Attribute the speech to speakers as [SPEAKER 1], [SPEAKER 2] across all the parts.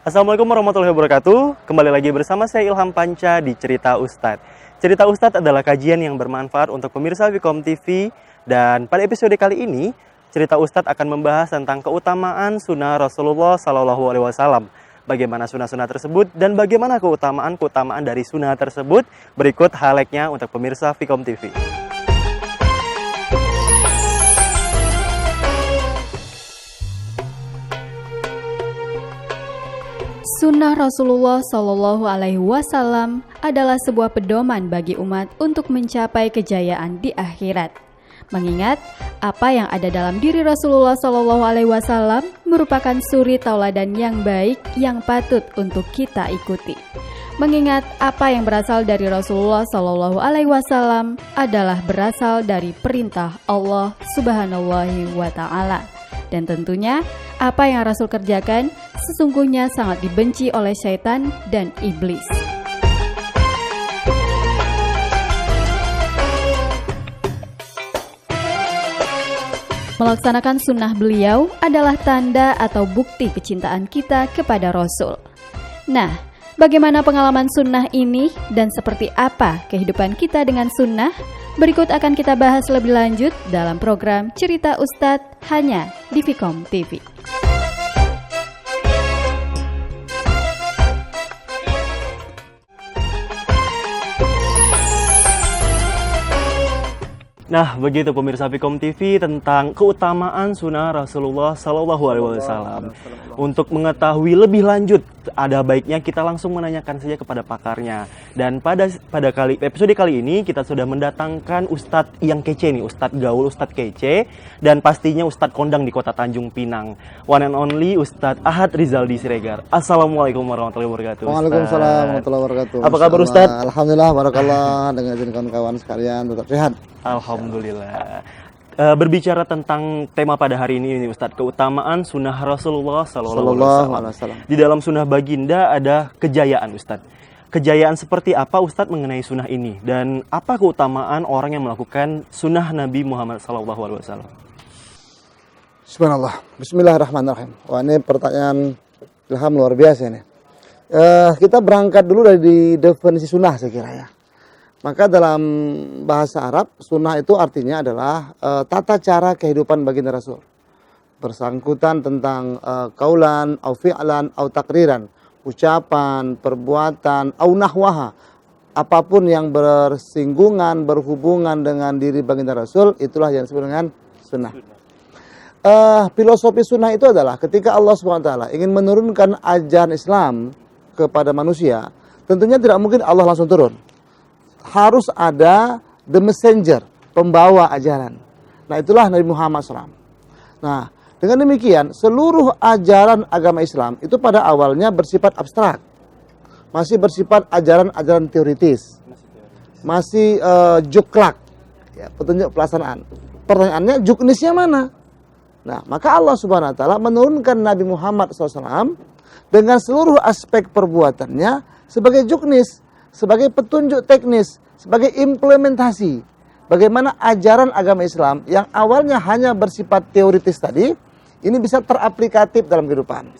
[SPEAKER 1] Assalamualaikum warahmatullahi wabarakatuh. Kembali lagi bersama saya Ilham Panca di Cerita Ustadz. Cerita Ustadz adalah kajian yang bermanfaat untuk pemirsa Vikom TV. Dan pada episode kali ini, Cerita Ustadz akan membahas tentang keutamaan sunnah Rasulullah SAW. Bagaimana sunnah-sunnah tersebut dan bagaimana keutamaan dari sunnah tersebut. Berikut highlight-nya untuk pemirsa Vikom TV.
[SPEAKER 2] Sunnah Rasulullah Shallallahu Alaihi Wasallam adalah sebuah pedoman bagi umat untuk mencapai kejayaan di akhirat. Mengingat apa yang ada dalam diri Rasulullah Shallallahu Alaihi Wasallam merupakan suri tauladan yang baik yang patut untuk kita ikuti. Mengingat apa yang berasal dari Rasulullah Shallallahu Alaihi Wasallam adalah berasal dari perintah Allah Subhanahu wa Ta'ala. Dan tentunya apa yang Rasul kerjakan sesungguhnya sangat dibenci oleh syaitan dan iblis. Melaksanakan sunnah beliau adalah tanda atau bukti kecintaan kita kepada Rasul. Nah, bagaimana pengalaman sunnah ini dan seperti apa kehidupan kita dengan sunnah? Berikut akan kita bahas lebih lanjut dalam program Cerita Ustadz hanya di Vikom TV.
[SPEAKER 1] Nah, begitu pemirsa Vikom TV tentang keutamaan sunnah Rasulullah SAW. Untuk mengetahui lebih lanjut, ada baiknya kita langsung menanyakan saja kepada pakarnya. Dan pada episode kali ini kita sudah mendatangkan Ustadz yang kece nih, Ustadz Gaul, Ustadz kece, dan pastinya Ustadz kondang di Kota Tanjung Pinang. One and only Ustadz Ahad Rizaldi Siregar. Assalamualaikum warahmatullahi wabarakatuh.
[SPEAKER 3] Waalaikumsalam warahmatullahi wabarakatuh.
[SPEAKER 1] Apa kabar Ustadz?
[SPEAKER 3] Alhamdulillah, barakallah dengan izin kawan-kawan sekalian tetap sehat.
[SPEAKER 1] Alhamdulillah. Berbicara tentang tema pada hari ini Ustadz, keutamaan sunnah Rasulullah SAW. Di dalam sunnah baginda ada kejayaan Ustadz. Kejayaan seperti apa Ustadz mengenai sunnah ini? Dan apa keutamaan orang yang melakukan sunnah Nabi Muhammad SAW?
[SPEAKER 3] Subhanallah. Bismillahirrahmanirrahim. Wah, ini pertanyaan Ilham luar biasa nih. Kita berangkat dulu dari definisi sunnah saya kira ya. Maka dalam bahasa Arab, sunnah itu artinya adalah tata cara kehidupan baginda Rasul. Bersangkutan tentang kaulan, au fi'lan, au takriran. Ucapan, perbuatan, au nahwaha. Apapun yang bersinggungan, berhubungan dengan diri baginda Rasul, itulah yang disebut dengan sunnah. Filosofi sunnah itu adalah ketika Allah SWT ingin menurunkan ajaran Islam kepada manusia, tentunya tidak mungkin Allah langsung turun. Harus ada the messenger, pembawa ajaran. Nah, itulah Nabi Muhammad SAW. Nah, dengan demikian, seluruh ajaran agama Islam itu pada awalnya bersifat abstrak. Masih bersifat ajaran-ajaran teoritis. Masih juklak, ya, petunjuk pelaksanaan. Pertanyaannya, juknisnya mana? Nah, maka Allah Subhanahu wa Ta'ala menurunkan Nabi Muhammad SAW dengan seluruh aspek perbuatannya sebagai juknis, sebagai petunjuk teknis, sebagai implementasi. Bagaimana ajaran agama Islam yang awalnya hanya bersifat teoritis tadi, ini bisa teraplikatif dalam kehidupan.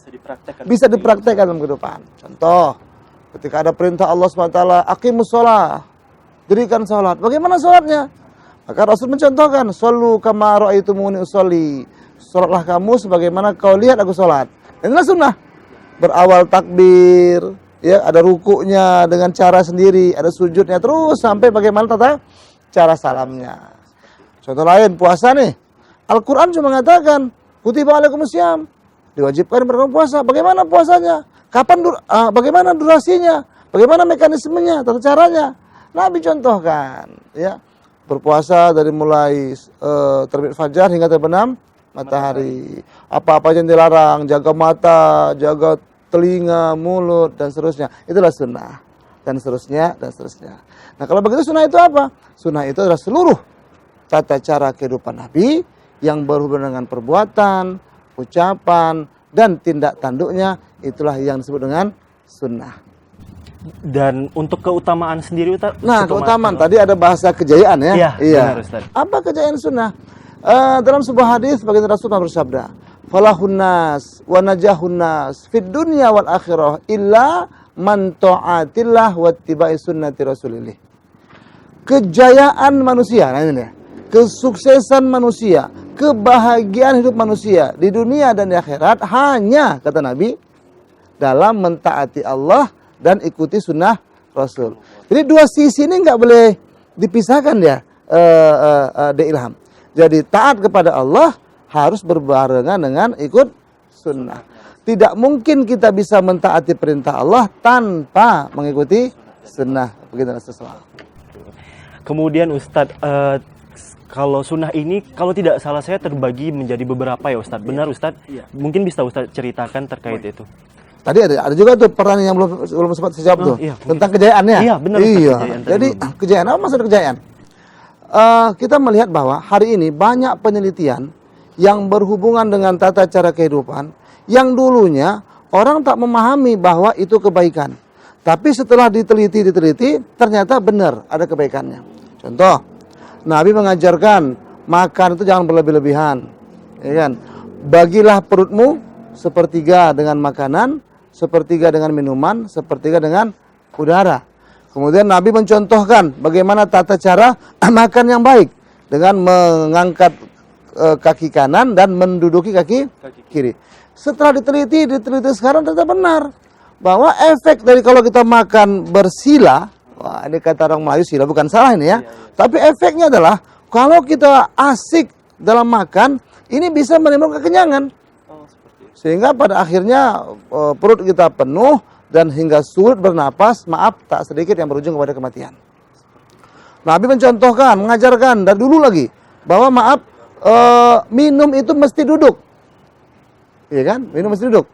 [SPEAKER 3] Bisa dipraktekkan dalam kehidupan. Contoh, ketika ada perintah Allah SWT, aqimus sholah, dirikan sholat. Bagaimana sholatnya? Maka Rasul mencontohkan, shollu kama ra'aitumuni usolli. Sholatlah kamu sebagaimana kau lihat aku sholat. Inilah sunnah. Berawal takbir, ya, ada rukuknya dengan cara sendiri, ada sujudnya, terus sampai bagaimana tata cara salamnya. Contoh lain, puasa nih. Al-Quran cuma mengatakan, kutiba alaikumusiyam, diwajibkan berkamu puasa. Bagaimana puasanya? Bagaimana durasinya? Bagaimana mekanismenya, tata caranya? Nabi contohkan, ya, berpuasa dari mulai terbit fajar hingga terbenam matahari. Apa-apa yang dilarang, jaga mata, jaga telinga, mulut, dan seterusnya. Itulah sunnah. Dan seterusnya, dan seterusnya. Nah, kalau begitu sunnah itu apa? Sunnah itu adalah seluruh tata cara kehidupan Nabi yang berhubungan dengan perbuatan, ucapan, dan tindak tanduknya. Itulah yang disebut dengan sunnah.
[SPEAKER 1] Dan untuk keutamaan sendiri Ustaz?
[SPEAKER 3] Nah, keutamaan tadi ada bahasa kejayaan ya.
[SPEAKER 1] Iya. Benar, Ustaz.
[SPEAKER 3] Apa kejayaan sunnah? Dalam sebuah hadis baginda Rasulullah bersabda, falahun nas wa najahun nas fid dunya wal akhirah illa man ta'atillah wattiba'i sunnati rasulillah. Kejayaan manusia, nah ini ya. Kesuksesan manusia, kebahagiaan hidup manusia di dunia dan di akhirat hanya, kata Nabi, dalam mentaati Allah dan ikuti sunnah Rasul. Jadi dua sisi ini nggak boleh dipisahkan ya, Ilham. Jadi taat kepada Allah harus berbarengan dengan ikut sunnah. Tidak mungkin kita bisa mentaati perintah Allah tanpa mengikuti sunnah. Begitu sesuatu.
[SPEAKER 1] Kemudian Ustadz, kalau sunnah ini kalau tidak salah saya terbagi menjadi beberapa ya Ustadz. Benar Ustadz?
[SPEAKER 4] Iya.
[SPEAKER 1] Mungkin bisa Ustadz ceritakan terkait itu.
[SPEAKER 3] Tadi ada juga tuh pertanyaan yang belum sempat saya jawab tuh,
[SPEAKER 1] iya,
[SPEAKER 3] tentang kejayaannya.
[SPEAKER 1] Iya, benar, Ustaz,
[SPEAKER 3] Iya.
[SPEAKER 1] kejayaan tadi
[SPEAKER 3] Jadi kejayaan, apa maksud kejayaan? Kita melihat bahwa hari ini banyak penelitian yang berhubungan dengan tata cara kehidupan yang dulunya orang tak memahami bahwa itu kebaikan. Tapi setelah diteliti ternyata benar ada kebaikannya. Contoh, Nabi mengajarkan makan itu jangan berlebih-lebihan, ya kan? Bagilah perutmu sepertiga dengan makanan, sepertiga dengan minuman, sepertiga dengan udara. Kemudian Nabi mencontohkan bagaimana tata cara makan yang baik dengan mengangkat kaki kanan dan menduduki kaki kiri. Setelah diteliti sekarang ternyata benar bahwa efek dari kalau kita makan bersila, wah ini kata orang Melayu sila bukan salah ini ya. Tapi efeknya adalah kalau kita asik dalam makan, ini bisa menimbulkan kekenyangan. Sehingga pada akhirnya perut kita penuh dan hingga sulit bernapas, maaf tak sedikit yang berujung kepada kematian. Nabi mencontohkan, mengajarkan dari dulu lagi bahwa maaf minum itu mesti duduk. Iya kan? Minum mesti duduk.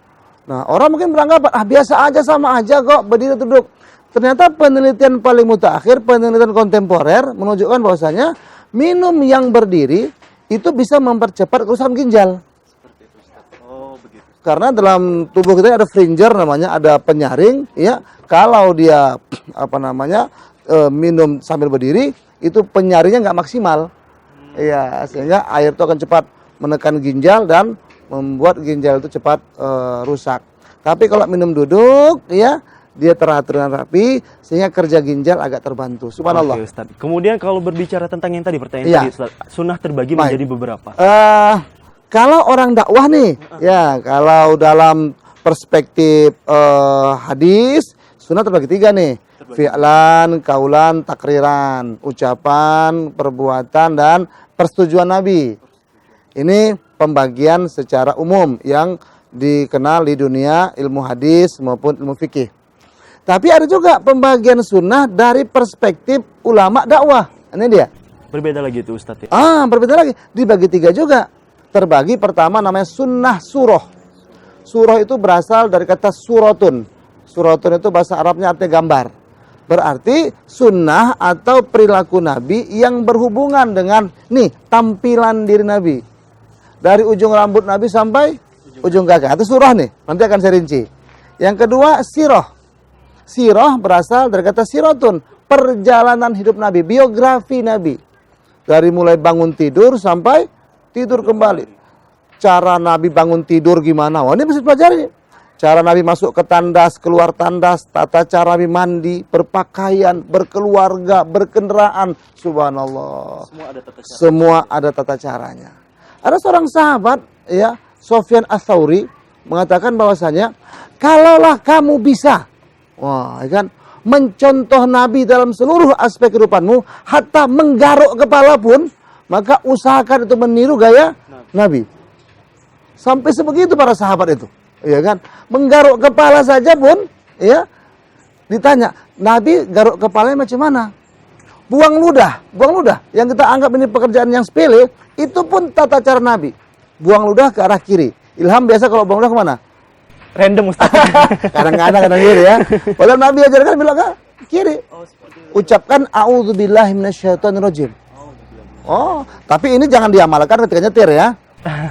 [SPEAKER 3] Nah, orang mungkin beranggapan biasa aja sama aja kok berdiri duduk. Ternyata penelitian paling mutakhir, penelitian kontemporer menunjukkan bahwasanya minum yang berdiri itu bisa mempercepat kerusakan ginjal. Karena dalam tubuh kita ada fringer namanya, ada penyaring, ya. Kalau dia minum sambil berdiri, itu penyaringnya nggak maksimal, ya, sehingga air itu akan cepat menekan ginjal dan membuat ginjal itu cepat rusak. Tapi kalau minum duduk, ya, dia teratur dengan rapi, sehingga kerja ginjal agak terbantu. Subhanallah.
[SPEAKER 1] Oke, Ustaz. Kemudian kalau berbicara tentang yang tadi pertanyaan
[SPEAKER 3] Iya.
[SPEAKER 1] tadi, Ustaz, sunnah terbagi
[SPEAKER 3] Baik.
[SPEAKER 1] menjadi beberapa.
[SPEAKER 3] Kalau orang dakwah nih, ya kalau dalam perspektif hadis, sunnah terbagi 3 nih. Fi'lan, kaulan, takriran, ucapan, perbuatan, dan persetujuan Nabi. Ini pembagian secara umum yang dikenal di dunia ilmu hadis maupun ilmu fikih. Tapi ada juga pembagian sunnah dari perspektif ulama dakwah. Ini dia.
[SPEAKER 1] Berbeda lagi itu Ustaz ya.
[SPEAKER 3] Berbeda lagi. Dibagi 3 juga. Terbagi pertama namanya sunnah surah. Surah itu berasal dari kata suratun. Suratun itu bahasa Arabnya artinya gambar. Berarti sunnah atau perilaku Nabi yang berhubungan dengan tampilan diri Nabi. Dari ujung rambut Nabi sampai ujung kaki. Itu surah nih. Nanti akan saya rinci. Yang kedua sirah. Sirah berasal dari kata siratun. Perjalanan hidup Nabi. Biografi Nabi. Dari mulai bangun tidur sampai tidur kembali. Cara Nabi bangun tidur gimana? Wah, ini mesti pelajari. Cara Nabi masuk ke tandas, keluar tandas, tata cara Nabi mandi, berpakaian, berkeluarga, berkendaraan. Subhanallah. Semua ada tata caranya. Ada seorang sahabat, ya, Sufyan Ats-Tsauri, mengatakan bahwasanya, kalaulah kamu bisa, wah, ya kan, mencontoh Nabi dalam seluruh aspek kehidupanmu, hatta menggaruk kepala pun, maka usahakan itu meniru gaya Nabi. Sampai sebegitu para sahabat itu, ya kan? Menggaruk kepala saja pun, ya, ditanya, Nabi garuk kepalanya macam mana? Buang ludah. Yang kita anggap ini pekerjaan yang sepele, itu pun tata cara Nabi. Buang ludah ke arah kiri. Ilham biasa kalau buang ludah kemana?
[SPEAKER 1] Random Ustaz.
[SPEAKER 3] Kadang-kadang kiri ya. Padahal Nabi ajarkan bilang ke kiri. Ucapkan a'udzubillahi minasyaitonirrajim. Oh, tapi ini jangan diamalkan ketika nyetir ya.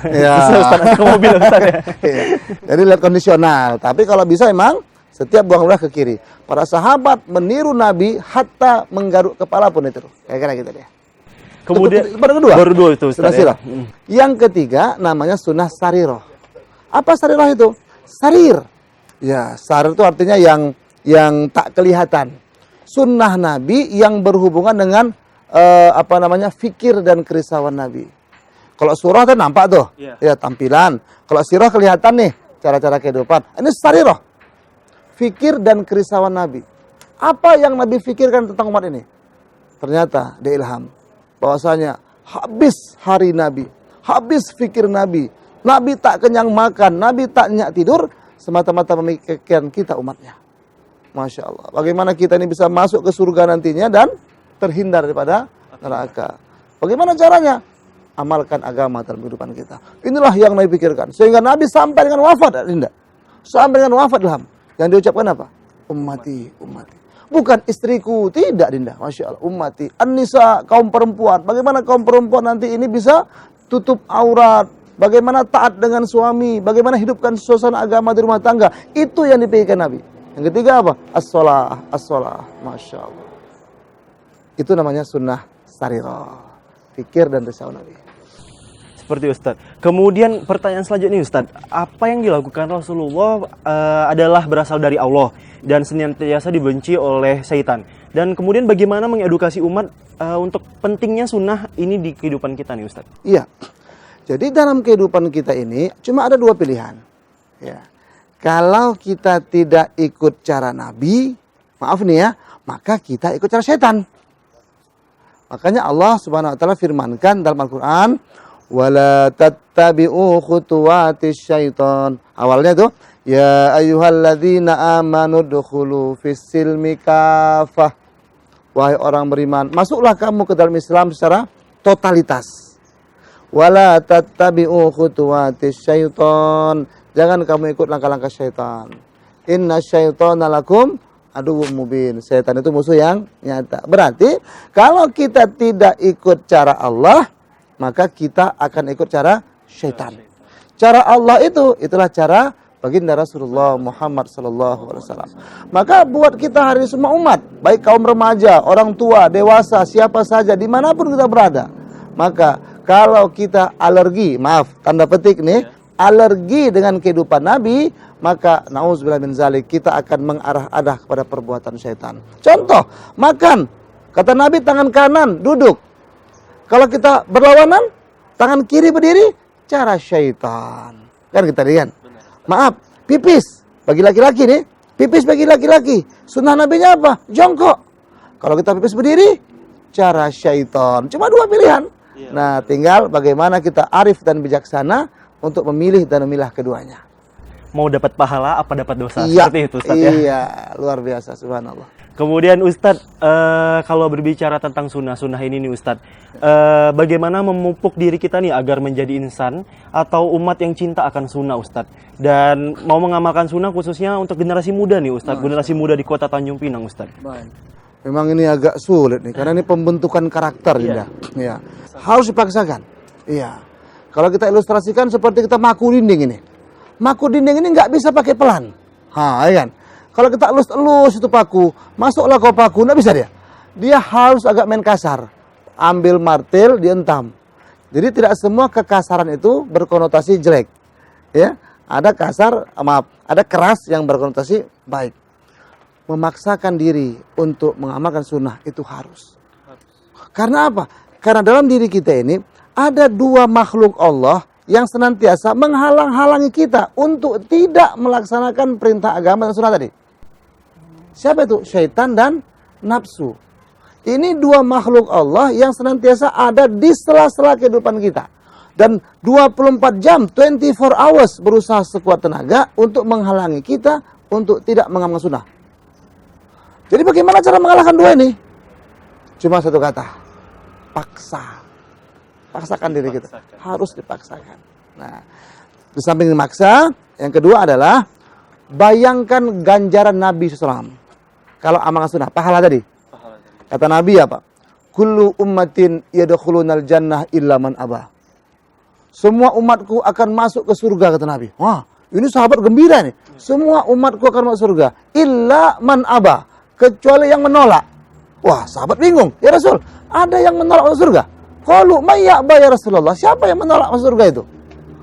[SPEAKER 3] Ya.
[SPEAKER 1] Ustaz, ke mobil Ustaz ya.
[SPEAKER 3] Jadi lihat kondisional. Tapi kalau bisa emang setiap buang ludah ke kiri. Para sahabat meniru Nabi hatta menggaruk kepala pun itu. Kayak gitu deh.
[SPEAKER 1] Kemudian
[SPEAKER 3] baru kedua.
[SPEAKER 1] Baru dua itu Ustaz.
[SPEAKER 3] Sunnah sirah. Yang ketiga namanya sunnah sariroh. Apa sarirah itu? Sarir. Ya, sarir itu artinya yang tak kelihatan. Sunnah Nabi yang berhubungan dengan fikir dan kerisauan Nabi. Kalau surah kan nampak tuh, ya tampilan. Kalau sirah kelihatan nih cara-cara kehidupan. Ini sarirah. Fikir dan kerisauan Nabi. Apa yang Nabi fikirkan tentang umat ini? Ternyata diilham bahwasanya habis hari Nabi, habis fikir Nabi. Nabi tak kenyang makan, Nabi tak nyenyak tidur, semata-mata memikirkan kita umatnya. Masya Allah. Bagaimana kita ini bisa masuk ke surga nantinya dan terhindar daripada neraka. Bagaimana caranya? Amalkan agama dalam kehidupan kita. Inilah yang Nabi pikirkan. Sehingga Nabi sampai dengan wafat, Dinda. Sampai dengan wafat ilham. Yang diucapkan apa? Ummati, ummati. Bukan istriku, tidak Dinda. Masya Allah, ummati. An-nisa, kaum perempuan. Bagaimana kaum perempuan nanti ini bisa tutup aurat. Bagaimana taat dengan suami. Bagaimana hidupkan suasana agama di rumah tangga. Itu yang dipikirkan Nabi. Yang ketiga apa? As-sholah, as-sholah. Masya Allah. Itu namanya sunnah sarirah. Fikir dan risau Nabi.
[SPEAKER 1] Seperti Ustadz. Kemudian pertanyaan selanjutnya Ustadz, apa yang dilakukan Rasulullah adalah berasal dari Allah dan senantiasa dibenci oleh syaitan. Dan kemudian bagaimana mengedukasi umat untuk pentingnya sunnah ini di kehidupan kita nih Ustadz?
[SPEAKER 3] Iya. Jadi dalam kehidupan kita ini cuma ada dua pilihan. Ya. Kalau kita tidak ikut cara Nabi, maaf nih ya, maka kita ikut cara syaitan. Makanya Allah Subhanahu wa taala firmankan dalam Al-Qur'an, "Wala tattabi'u khutuwatis syaitan." Awalnya tuh, "Ya ayyuhalladzina amanu dukhulu fis-silmi kafah." Wahai orang beriman, masuklah kamu ke dalam Islam secara totalitas. Wala tattabi'u khutuwatis syaitan. Jangan kamu ikut langkah-langkah syaitan. Inna syaitana lakum aduwwum mubin. Syaitan itu musuh yang nyata. Berarti kalau kita tidak ikut cara Allah, maka kita akan ikut cara syaitan. Cara Allah itulah cara baginda Rasulullah Muhammad sallallahu alaihi wasallam. Maka buat kita hari ini semua umat, baik kaum remaja, orang tua, dewasa, siapa saja dimanapun kita berada, maka kalau kita alergi, maaf tanda petik nih, alergi dengan kehidupan Nabi, maka nauzubillah min zalik, kita akan mengarah-arah kepada perbuatan syaitan. Contoh, makan. Kata Nabi tangan kanan duduk. Kalau kita berlawanan, tangan kiri berdiri, cara syaitan. Kan kita lihat. Maaf, pipis bagi laki-laki nih, pipis bagi laki-laki. Sunnah Nabinya apa? Jongkok. Kalau kita pipis berdiri, cara syaitan. Cuma dua pilihan. Nah, tinggal bagaimana kita arif dan bijaksana untuk memilih dan memilah keduanya.
[SPEAKER 1] Mau dapat pahala apa dapat dosa?
[SPEAKER 3] Iya,
[SPEAKER 1] Seperti itu Ustadz ya.
[SPEAKER 3] Iya, luar biasa, subhanallah.
[SPEAKER 1] Kemudian Ustadz, kalau berbicara tentang sunnah ini nih Ustadz, bagaimana memupuk diri kita nih agar menjadi insan atau umat yang cinta akan sunnah Ustadz, dan mau mengamalkan sunnah khususnya untuk generasi muda nih Ustadz, generasi muda di kota Tanjung Pinang Ustadz.
[SPEAKER 3] Baik. Memang ini agak sulit nih, karena ini pembentukan karakter ya. Iya. Harus dipaksakan. Iya. Kalau kita ilustrasikan seperti kita maku dinding ini. Maku dinding ini nggak bisa pakai pelan. Ya kan? Kalau kita elus-elus itu paku, masuklah kau paku, nggak bisa dia. Dia harus agak main kasar. Ambil martil, dientam. Jadi tidak semua kekasaran itu berkonotasi jelek. Ya, ada kasar, ada keras yang berkonotasi baik. Memaksakan diri untuk mengamalkan sunnah itu harus. Karena apa? Karena dalam diri kita ini ada dua makhluk Allah yang senantiasa menghalang-halangi kita untuk tidak melaksanakan perintah agama dan sunnah tadi. Siapa itu? Syaitan dan nafsu. Ini dua makhluk Allah yang senantiasa ada di sela-sela kehidupan kita. Dan 24 jam, 24 hours berusaha sekuat tenaga untuk menghalangi kita untuk tidak mengamalkan sunnah. Jadi bagaimana cara mengalahkan dua ini? Cuma satu kata. Paksa. Paksakan diri kita. Harus dipaksakan. Nah, di samping memaksa, yang kedua adalah bayangkan ganjaran Nabi SAW. Kalau amalkan sunnah, pahala tadi. Kata Nabi apa? Kullu ummatin yadkhulunal jannah illa man aba. Semua umatku akan masuk ke surga, kata Nabi. Wah, ini sahabat gembira nih. Semua umatku akan masuk surga illa man aba, kecuali yang menolak. Wah, sahabat bingung. Ya Rasul, ada yang menolak masuk surga? Qalu may ya'ba ya Rasulullah. Siapa yang menolak masuk surga itu?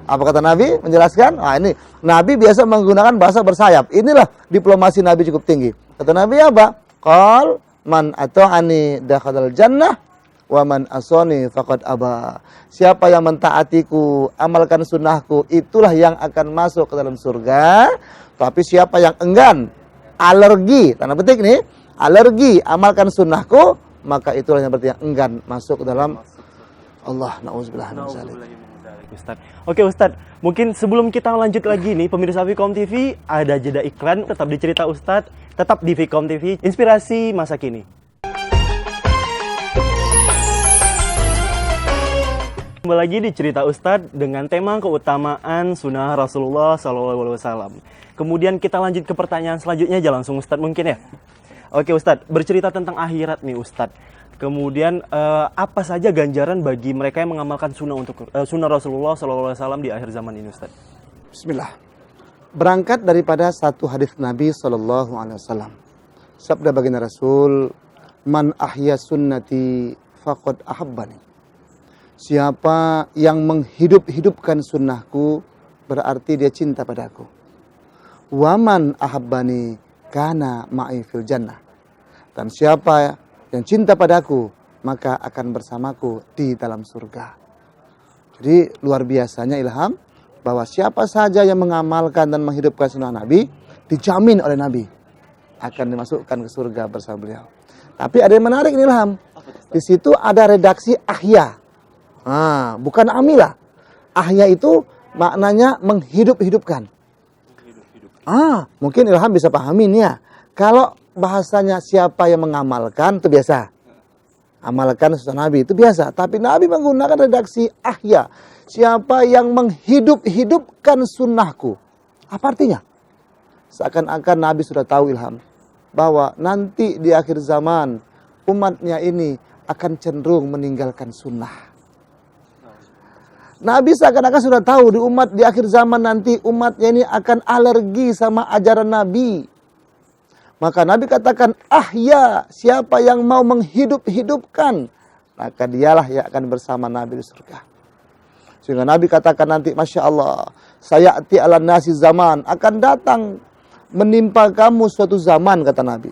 [SPEAKER 3] Apa kata Nabi? Menjelaskan, ini Nabi biasa menggunakan bahasa bersayap. Inilah diplomasi Nabi cukup tinggi. Kata Nabi apa? Qal man ata'ani dakhalal jannah wa man asani faqad aba. Siapa yang mentaatiku, amalkan sunnahku, itulah yang akan masuk ke dalam surga. Tapi siapa yang enggan, alergi, tanda petik nih, alergi amalkan sunnahku, maka itulah yang berarti yang enggan masuk ke dalam Allah. Na'udzubillah min dzalik.
[SPEAKER 1] Ustadz. Oke Ustadz, mungkin sebelum kita lanjut lagi nih, pemirsa Vkom TV, ada jeda iklan, tetap di cerita Ustadz, tetap di Vkom TV, inspirasi masa kini. Kembali lagi di cerita Ustadz dengan tema keutamaan sunnah Rasulullah SAW. Kemudian kita lanjut ke pertanyaan selanjutnya aja langsung Ustadz mungkin ya. Oke Ustadz, bercerita tentang akhirat nih Ustadz. Kemudian apa saja ganjaran bagi mereka yang mengamalkan sunnah Rasulullah SAW di akhir zaman ini Ustadz?
[SPEAKER 3] Bismillah. Berangkat daripada satu hadis Nabi SAW. Sabda baginda Rasul, man ahya sunnati faqad ahabbani. Siapa yang menghidup-hidupkan sunnahku, berarti dia cinta padaku. Waman ahabbani kana ma'i fil jannah. Dan siapa yang cinta padaku, maka akan bersamaku di dalam surga. Jadi luar biasanya ilham bahwa siapa saja yang mengamalkan dan menghidupkan sunnah Nabi, dijamin oleh Nabi akan dimasukkan ke surga bersama beliau. Tapi ada yang menarik nih ilham. Di situ ada redaksi ahya. Bukan amilah. Ahya itu maknanya menghidup-hidupkan. Mungkin ilham bisa pahamin ya. Kalau bahasanya siapa yang mengamalkan itu biasa. Amalkan sunnah Nabi itu biasa. Tapi Nabi menggunakan redaksi ahya. Siapa yang menghidup-hidupkan sunnahku. Apa artinya? Seakan-akan Nabi sudah tahu ilham. Bahwa nanti di akhir zaman umatnya ini akan cenderung meninggalkan sunnah. Nabi seakan-akan sudah tahu di umat di akhir zaman nanti umatnya ini akan alergi sama ajaran Nabi. Maka Nabi katakan, ahya, siapa yang mau menghidup-hidupkan, maka dialah yang akan bersama Nabi di surga. Sehingga Nabi katakan nanti, Masya Allah, sayati ala nasi zaman, akan datang menimpa kamu suatu zaman, kata Nabi.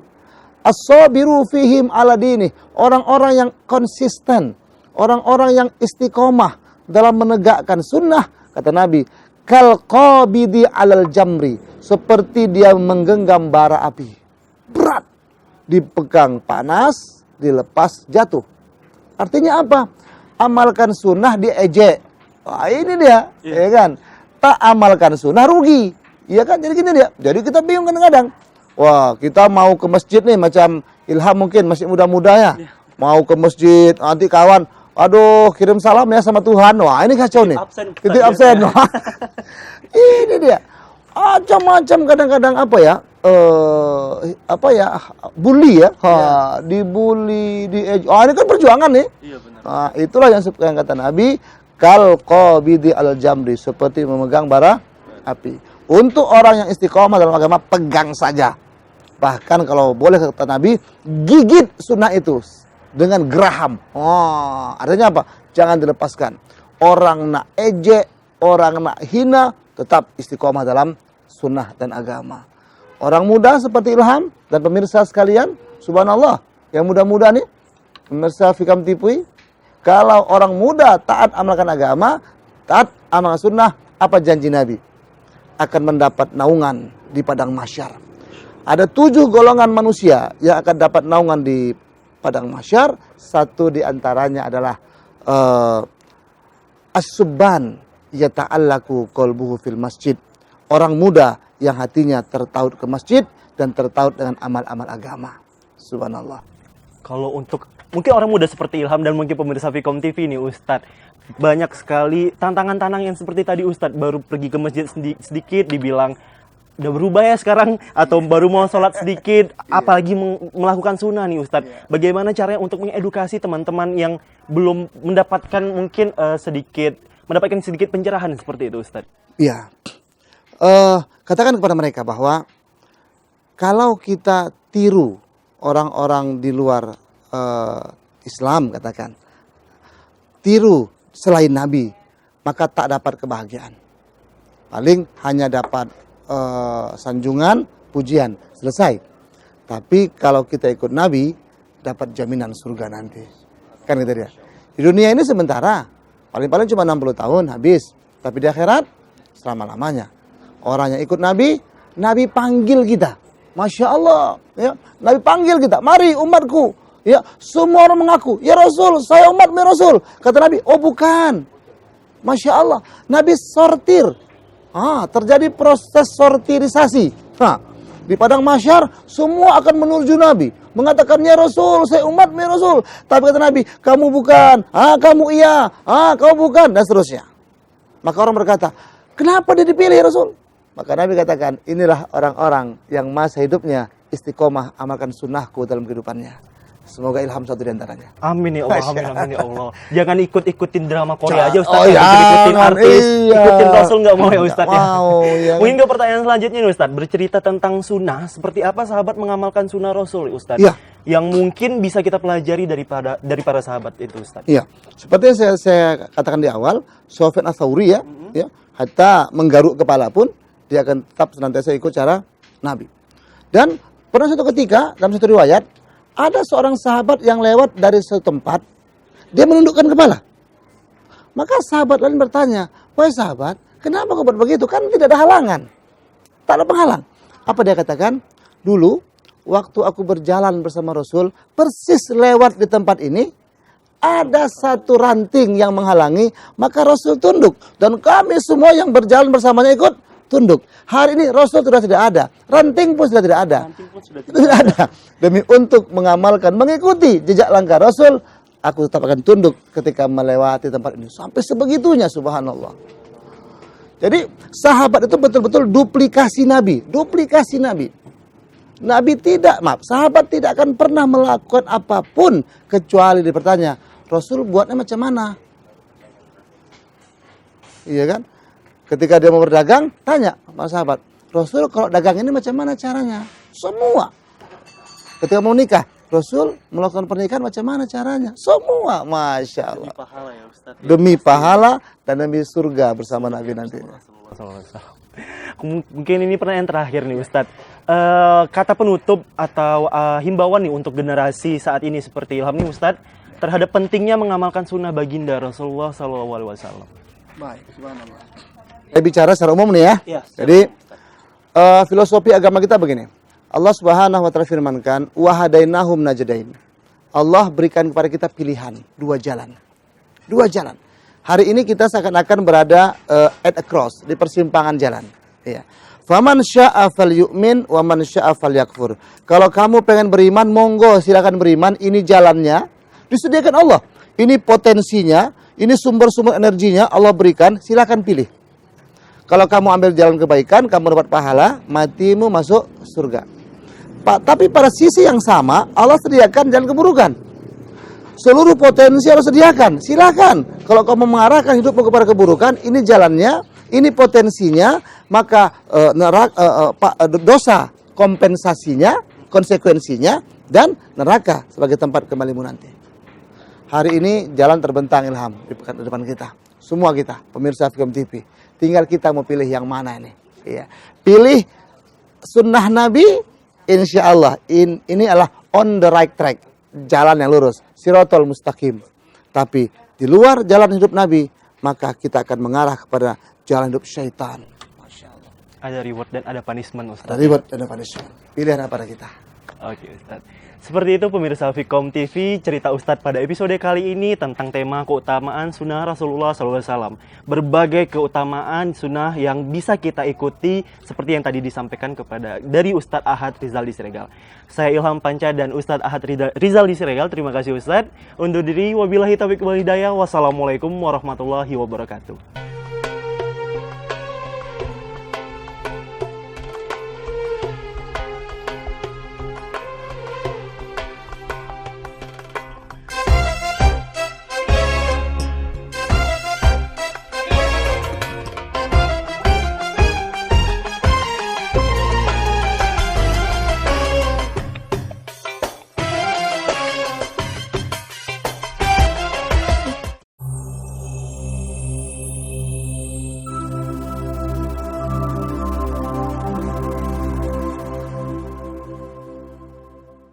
[SPEAKER 3] As-sabiru fihim ala dini, orang-orang yang konsisten, orang-orang yang istiqomah dalam menegakkan sunnah, kata Nabi, kal qabidi alal jamri, seperti dia menggenggam bara api. Berat, dipegang panas, dilepas jatuh. Artinya apa? Amalkan sunnah diejek. Wah, ini dia, ya kan? Tak amalkan sunnah rugi. Iya kan? Jadi gini dia. Jadi kita bingung kadang-kadang. Wah, kita mau ke masjid nih, macam Ilham mungkin masih muda-muda ya. Mau ke masjid, nanti kawan, aduh, kirim salam ya sama Tuhan. Wah, ini kacau nih. Itu absen. Ini dia. Macam-macam kadang-kadang bully ya. Dibully, ini kan perjuangan nih. Iya, benar. Itulah yang kata Nabi, kal qabidi al jamri, seperti memegang bara api. Untuk orang yang istiqomah dalam agama, pegang saja. Bahkan kalau boleh kata Nabi, gigit sunnah itu dengan geraham. Artinya apa? Jangan dilepaskan. Orang nak ejek, orang nak hina, tetap istiqomah dalam sunnah dan agama. Orang muda seperti Ilham dan pemirsa sekalian, subhanallah, yang muda-muda nih, pemirsa Vkom TV, kalau orang muda taat amalkan agama, taat amalkan sunnah, apa janji Nabi? Akan mendapat naungan di padang mahsyar. Ada 7 golongan manusia yang akan dapat naungan di padang mahsyar. Satu di antaranya adalah as-subban yata'allaku qalbuhu fil masjid. Orang muda yang hatinya tertaut ke masjid dan tertaut dengan amal-amal agama. Subhanallah.
[SPEAKER 1] Kalau untuk mungkin orang muda seperti Ilham dan mungkin pemirsa Vkom TV nih Ustadz, banyak sekali tantangan-tantangan yang seperti tadi Ustadz, baru pergi ke masjid sedikit dibilang udah berubah ya sekarang, atau baru mau sholat sedikit, apalagi melakukan sunnah nih Ustadz. Bagaimana caranya untuk mengedukasi teman-teman yang belum mendapatkan mungkin mendapatkan sedikit pencerahan seperti itu Ustadz?
[SPEAKER 3] Iya. Katakan kepada mereka bahwa kalau kita tiru orang-orang di luar Islam, katakan tiru selain Nabi, maka tak dapat kebahagiaan. paling hanya dapat sanjungan, pujian, selesai. Tapi kalau kita ikut Nabi, dapat jaminan surga nanti. Kan gitu dia. Di dunia ini sementara, paling-paling cuma 60 tahun habis. Tapi di akhirat, selama-lamanya. Orang yang ikut Nabi, Nabi panggil kita. Masya Allah. Ya. Nabi panggil kita, mari umatku. Ya, semua orang mengaku, ya Rasul, saya umatmu ya Rasul. Kata Nabi, oh bukan. Masya Allah. Nabi sortir. Terjadi proses sortirisasi. Di padang mahsyar semua akan menuju Nabi, mengatakan ya Rasul, saya umat ya Rasul. Tapi kata Nabi, kamu bukan, kamu iya, kamu bukan, dan seterusnya. Maka orang berkata, kenapa dia dipilih ya Rasul? Maka Nabi katakan, inilah orang-orang yang masa hidupnya istiqomah amalkan sunnahku dalam kehidupannya. Semoga ilham satu di antaranya.
[SPEAKER 1] Amin ya Allah, amin ya Allah. Jangan ikut-ikutin drama Korea aja Ustaz,
[SPEAKER 3] ikutin
[SPEAKER 1] artis,
[SPEAKER 3] iya.
[SPEAKER 1] ikutin Rasul nggak mau ya Ustaz ya.
[SPEAKER 3] Iya.
[SPEAKER 1] Mungkin ke pertanyaan selanjutnya nih Ustaz, bercerita tentang sunnah, seperti apa sahabat mengamalkan sunnah Rasul Ustaz?
[SPEAKER 3] Iya.
[SPEAKER 1] Yang mungkin bisa kita pelajari dari para sahabat itu Ustaz.
[SPEAKER 3] Iya, seperti yang saya katakan di awal, Sufyan Ats-Tsauri ya, hatta menggaruk kepala pun dia akan tetap senantiasa ikut cara Nabi. Dan pernah suatu ketika dalam satu riwayat ada seorang sahabat yang lewat dari suatu tempat, dia menundukkan kepala. Maka sahabat lain bertanya, wahai sahabat, kenapa kau buat begitu? Kan tidak ada halangan, tak ada penghalang. Apa dia katakan? Dulu waktu aku berjalan bersama Rasul, persis lewat di tempat ini, ada satu ranting yang menghalangi, maka Rasul tunduk. Dan kami semua yang berjalan bersamanya ikut tunduk. Hari ini Rasul sudah tidak ada, ranting pun sudah tidak ada. Tidak ada. Demi untuk mengamalkan, mengikuti jejak langkah Rasul, aku tetap akan tunduk ketika melewati tempat ini. Sampai sebegitunya, subhanallah. Jadi sahabat itu betul-betul duplikasi Nabi. Duplikasi Nabi. Sahabat tidak akan pernah melakukan apapun kecuali bertanya, Rasul buatnya macam mana? Iya kan? Ketika dia mau berdagang, tanya sama sahabat, Rasul kalau dagang ini macam mana caranya? Semua. Ketika mau nikah, Rasul melakukan pernikahan macam mana caranya? Semua, Masya Allah.
[SPEAKER 1] Demi pahala ya Ustaz.
[SPEAKER 3] Demi pahala dan demi surga bersama Nabi nantinya.
[SPEAKER 1] Mungkin ini pertanyaan terakhir nih Ustaz. Kata penutup atau himbauan nih untuk generasi saat ini seperti Ilham nih Ustaz, terhadap pentingnya mengamalkan sunnah baginda Rasulullah SAW.
[SPEAKER 3] Baik, subhanallah. Saya bicara secara umum nih ya.
[SPEAKER 1] Ya,
[SPEAKER 3] jadi filosofi agama kita begini. Allah Subhanahu wa taala firmankan, "Wa hadainahum najdain." Allah berikan kepada kita pilihan, dua jalan. Dua jalan. Hari ini kita seakan-akan berada at a cross, di persimpangan jalan. Ya. Faman syaa'a falyu'min wa man syaa'a falyakfur. Kalau kamu pengen beriman, monggo silakan beriman, ini jalannya disediakan Allah. Ini potensinya, ini sumber-sumber energinya Allah berikan, silakan pilih. Kalau kamu ambil jalan kebaikan, kamu dapat pahala, matimu masuk surga. Tapi pada sisi yang sama, Allah sediakan jalan keburukan. Seluruh potensi Allah sediakan, silakan. Kalau kamu mengarahkan hidupmu kepada keburukan, ini jalannya, ini potensinya, maka dosa kompensasinya, konsekuensinya, dan neraka sebagai tempat kembalimu nanti. Hari ini jalan terbentang Ilham di depan kita. Semua kita, pemirsa Fikom TV. Tinggal kita mau pilih yang mana ini. Ya. Pilih sunnah Nabi, insya Allah ini adalah on the right track. Jalan yang lurus, siratal mustaqim. Tapi di luar jalan hidup Nabi, maka kita akan mengarah kepada jalan hidup syaitan. Masya Allah.
[SPEAKER 1] Ada reward dan ada punishment Ustaz.
[SPEAKER 3] Ada reward dan ada punishment. Pilihan apa pada kita.
[SPEAKER 1] Oke Ustaz. Seperti itu pemirsa Fikom TV, cerita Ustadz pada episode kali ini tentang tema keutamaan sunnah Rasulullah SAW. Berbagai keutamaan sunnah yang bisa kita ikuti seperti yang tadi disampaikan dari Ustadz Ahad Rizaldi Siregar. Saya Ilham Panca dan Ustadz Ahad Rizaldi Siregar. Terima kasih Ustadz. Undur diri, wabillahi taufiq wal hidayah. Wassalamualaikum warahmatullahi wabarakatuh.